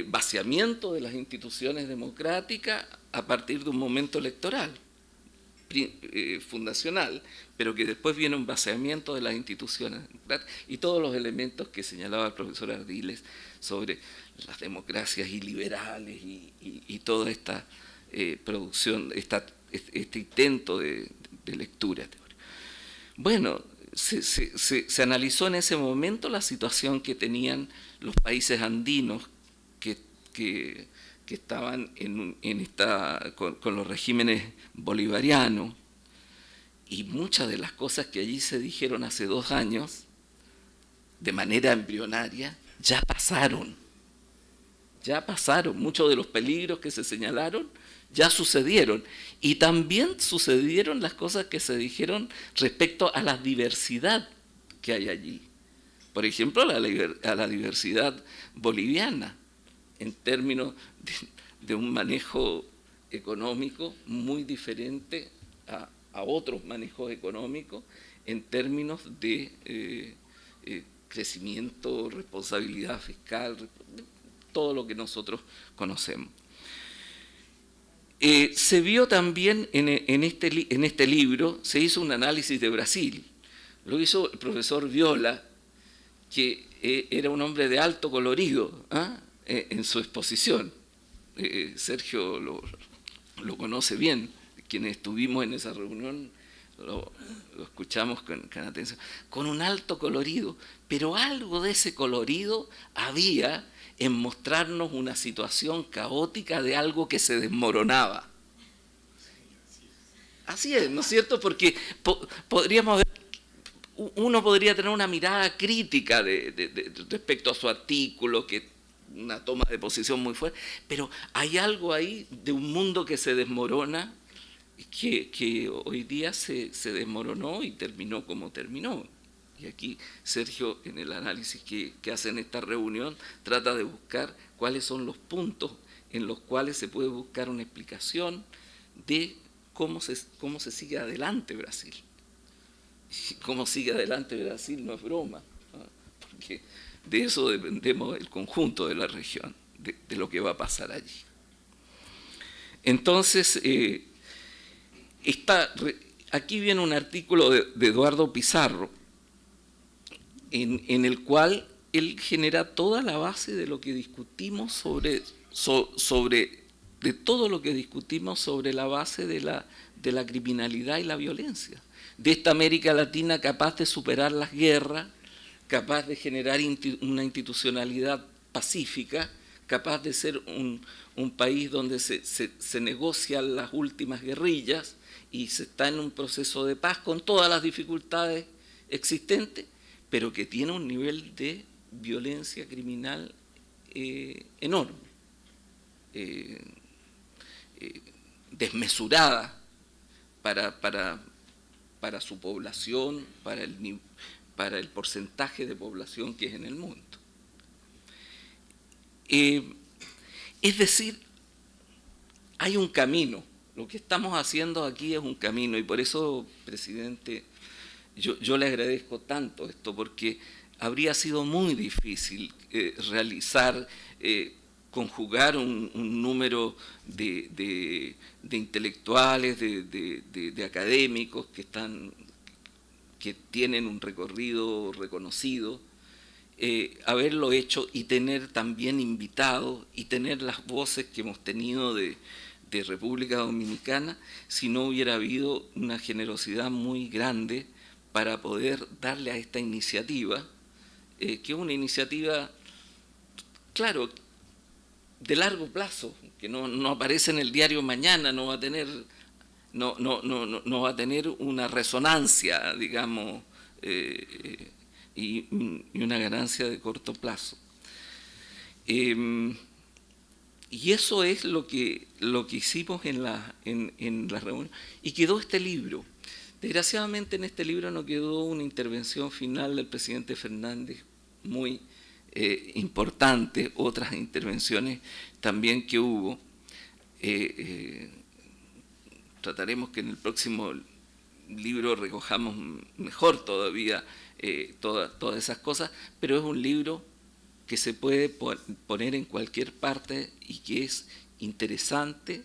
vaciamiento de las instituciones democráticas a partir de un momento electoral fundacional, pero que después viene un vaciamiento de las instituciones y todos los elementos que señalaba el profesor Ardiles sobre las democracias iliberales y toda esta producción, este intento de lectura teórica. Bueno, se analizó en ese momento la situación que tenían los países andinos que estaban con los regímenes bolivarianos, y muchas de las cosas que allí se dijeron hace 2 años, de manera embrionaria, ya pasaron. Muchos de los peligros que se señalaron ya sucedieron, y también sucedieron las cosas que se dijeron respecto a la diversidad que hay allí. Por ejemplo, a la diversidad boliviana, en términos de un manejo económico muy diferente a otros manejos económicos, en términos de crecimiento, responsabilidad fiscal, todo lo que nosotros conocemos. Se vio también en este libro, se hizo un análisis de Brasil. Lo hizo el profesor Viola, que era un hombre de alto colorido en su exposición. Sergio lo conoce bien, quienes estuvimos en esa reunión lo escuchamos con atención, con un alto colorido, pero algo de ese colorido había en mostrarnos una situación caótica de algo que se desmoronaba. Así es, ¿no es cierto? Porque uno podría tener una mirada crítica respecto a su artículo, que una toma de posición muy fuerte, pero hay algo ahí de un mundo que se desmorona, que hoy día se desmoronó y terminó como terminó. Y aquí Sergio, en el análisis que hace en esta reunión, trata de buscar cuáles son los puntos en los cuales se puede buscar una explicación de cómo se sigue adelante Brasil. Y cómo sigue adelante Brasil no es broma, ¿no? Porque de eso dependemos el conjunto de la región, de lo que va a pasar allí. Entonces, aquí viene un artículo de Eduardo Pizarro, en el cual él genera toda la base de lo que discutimos de todo lo que discutimos sobre la base de la criminalidad y la violencia. De esta América Latina capaz de superar las guerras, capaz de generar una institucionalidad pacífica, capaz de ser un país donde se negocian las últimas guerrillas y se está en un proceso de paz con todas las dificultades existentes, pero que tiene un nivel de violencia criminal enorme, desmesurada para su población, para el porcentaje de población que es en el mundo. Es decir, hay un camino. Lo que estamos haciendo aquí es un camino, y por eso, presidente, yo le agradezco tanto esto, porque habría sido muy difícil conjugar un número de intelectuales, de académicos que tienen un recorrido reconocido, haberlo hecho y tener también invitados y tener las voces que hemos tenido de República Dominicana, si no hubiera habido una generosidad muy grande para poder darle a esta iniciativa, que es una iniciativa, claro, de largo plazo, que no aparece en el diario mañana, no va a tener una resonancia, digamos, y una ganancia de corto plazo. Y eso es lo que hicimos en la reunión. Y quedó este libro. Desgraciadamente en este libro no quedó una intervención final del presidente Fernández muy importante, otras intervenciones también que hubo. Trataremos que en el próximo libro recojamos mejor todavía todas esas cosas, pero es un libro que se puede poner en cualquier parte y que es interesante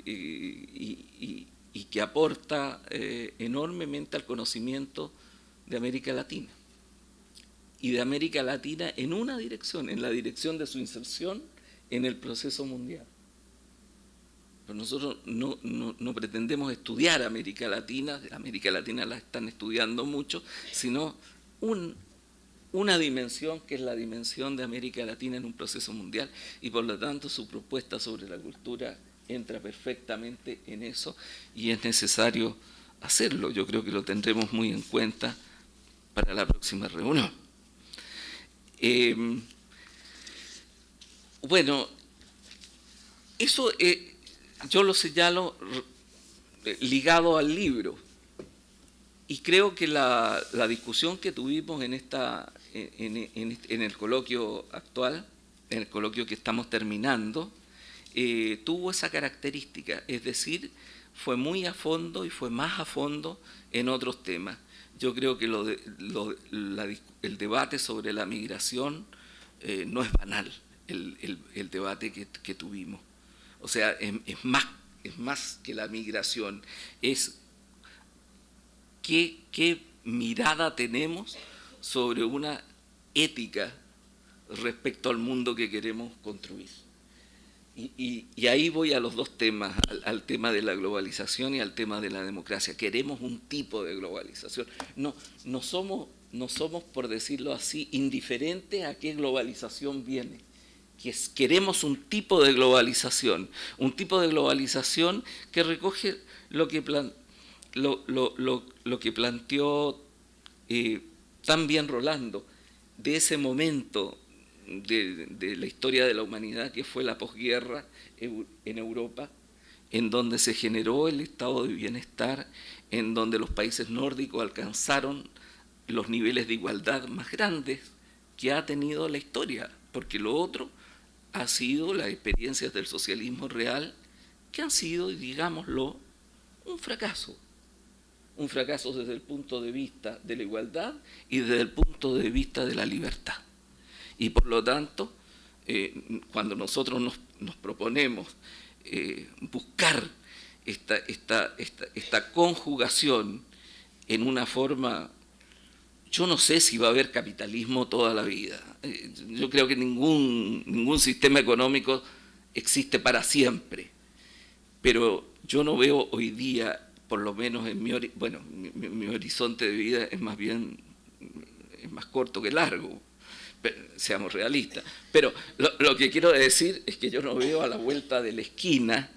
y que aporta enormemente al conocimiento de América Latina. Y de América Latina en una dirección, en la dirección de su inserción en el proceso mundial. Pero nosotros no pretendemos estudiar América Latina la están estudiando mucho, sino una dimensión que es la dimensión de América Latina en un proceso mundial, y por lo tanto su propuesta sobre la cultura entra perfectamente en eso y es necesario hacerlo. Yo creo que lo tendremos muy en cuenta para la próxima reunión. Bueno, eso yo lo señalo ligado al libro, y creo que la discusión que tuvimos en el coloquio actual, en el coloquio que estamos terminando, tuvo esa característica, es decir, fue muy a fondo y fue más a fondo en otros temas. Yo creo que el debate sobre la migración no es banal, el debate que tuvimos. O sea, es más que la migración, es qué mirada tenemos sobre una ética respecto al mundo que queremos construir. Y ahí voy a los dos temas, al tema de la globalización y al tema de la democracia. Queremos un tipo de globalización. No somos, por decirlo así, indiferentes a qué globalización viene. Queremos un tipo de globalización que recoge lo que planteó también Rolando, de ese momento de la historia de la humanidad que fue la posguerra en Europa, en donde se generó el estado de bienestar, en donde los países nórdicos alcanzaron los niveles de igualdad más grandes que ha tenido la historia, porque lo otro ha sido las experiencias del socialismo real, que han sido, digámoslo, un fracaso desde el punto de vista de la igualdad y desde el punto de vista de la libertad. Y por lo tanto, cuando nosotros nos proponemos buscar esta conjugación en una forma yo no sé si va a haber capitalismo toda la vida. Yo creo que ningún sistema económico existe para siempre. Pero yo no veo hoy día, por lo menos en mi horizonte de vida es más corto que largo, pero, seamos realistas. Pero lo que quiero decir es que yo no veo a la vuelta de la esquina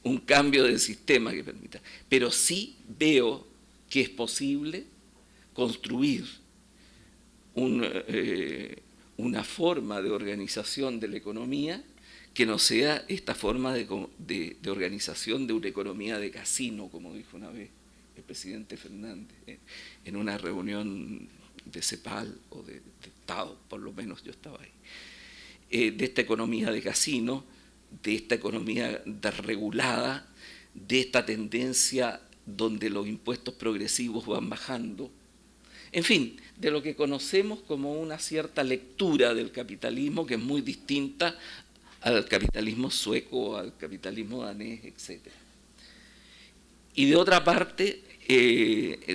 un cambio de sistema que permita. Pero sí veo que es posible construir una forma de organización de la economía que no sea esta forma de organización de una economía de casino, como dijo una vez el presidente Fernández en una reunión de CEPAL o de Estado, por lo menos yo estaba ahí, de esta economía de casino, de esta economía desregulada, de esta tendencia donde los impuestos progresivos van bajando, en fin, de lo que conocemos como una cierta lectura del capitalismo que es muy distinta al capitalismo sueco, al capitalismo danés, etc. Y de otra parte,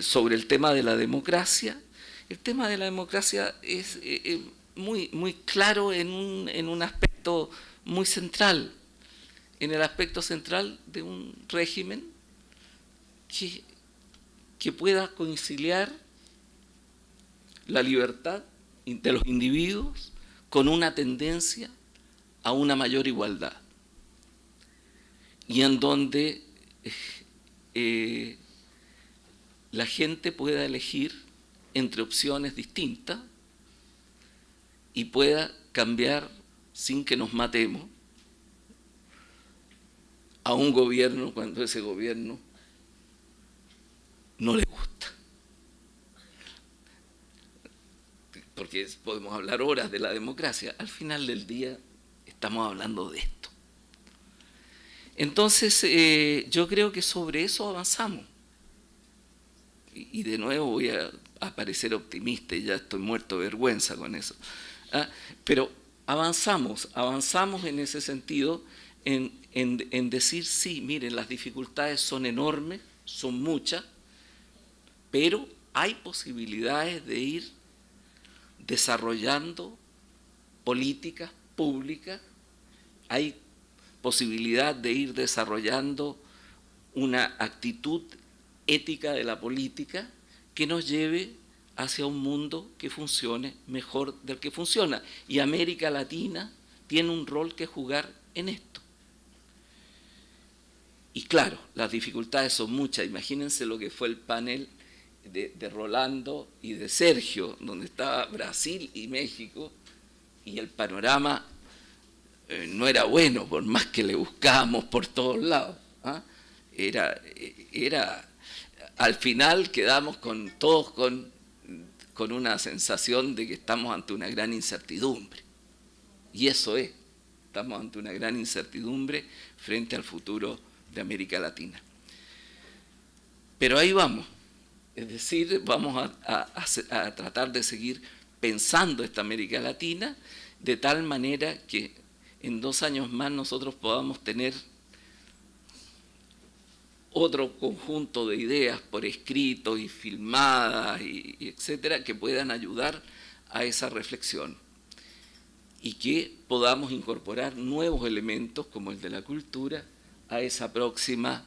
sobre el tema de la democracia, el tema de la democracia es muy claro en un aspecto muy central, en el aspecto central de un régimen que pueda conciliar la libertad de los individuos con una tendencia a una mayor igualdad, y en donde la gente pueda elegir entre opciones distintas y pueda cambiar sin que nos matemos a un gobierno cuando ese gobierno no le gusta. Porque podemos hablar horas de la democracia, al final del día estamos hablando de esto. Entonces, yo creo que sobre eso avanzamos. Y de nuevo voy a parecer optimista y ya estoy muerto de vergüenza con eso. Pero avanzamos en ese sentido en decir, sí, miren, las dificultades son enormes, son muchas, pero hay posibilidades de ir desarrollando políticas públicas, hay posibilidad de ir desarrollando una actitud ética de la política que nos lleve hacia un mundo que funcione mejor del que funciona. Y América Latina tiene un rol que jugar en esto. Y claro, las dificultades son muchas. Imagínense lo que fue el panel de Rolando y de Sergio, donde estaba Brasil y México, y el panorama no era bueno, por más que le buscábamos por todos lados. Al final quedamos todos con una sensación de que estamos ante una gran incertidumbre. Y eso es, estamos ante una gran incertidumbre frente al futuro de América Latina. Pero ahí vamos. Es decir, vamos a tratar de seguir pensando esta América Latina de tal manera que en 2 años más nosotros podamos tener otro conjunto de ideas por escrito y filmadas, y etcétera, que puedan ayudar a esa reflexión y que podamos incorporar nuevos elementos como el de la cultura a esa próxima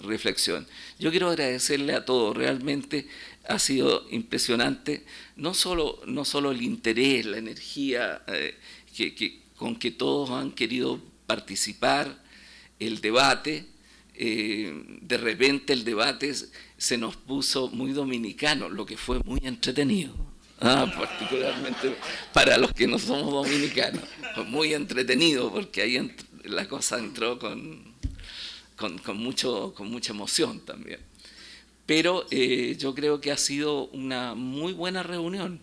reflexión. Yo quiero agradecerle a todos, realmente ha sido impresionante, no solo el interés, la energía con que todos han querido participar, el debate, de repente el debate se nos puso muy dominicano, lo que fue muy entretenido, particularmente para los que no somos dominicanos, fue muy entretenido porque ahí la cosa entró con mucha emoción también. Pero yo creo que ha sido una muy buena reunión.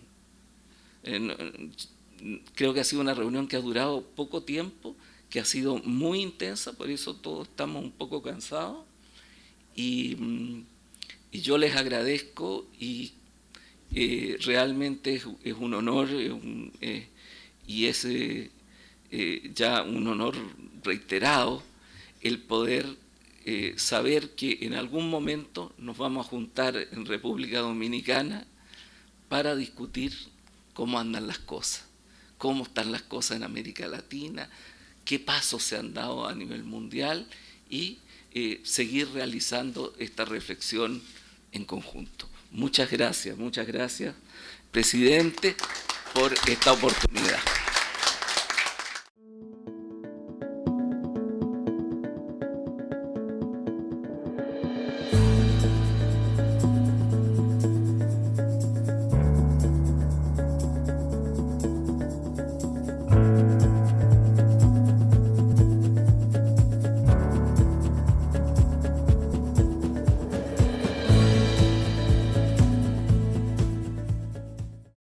Creo que ha sido una reunión que ha durado poco tiempo, que ha sido muy intensa, por eso todos estamos un poco cansados. Y yo les agradezco y realmente es un honor y es ya un honor reiterado el poder saber que en algún momento nos vamos a juntar en República Dominicana para discutir cómo andan las cosas, cómo están las cosas en América Latina, qué pasos se han dado a nivel mundial y seguir realizando esta reflexión en conjunto. Muchas gracias, presidente, por esta oportunidad.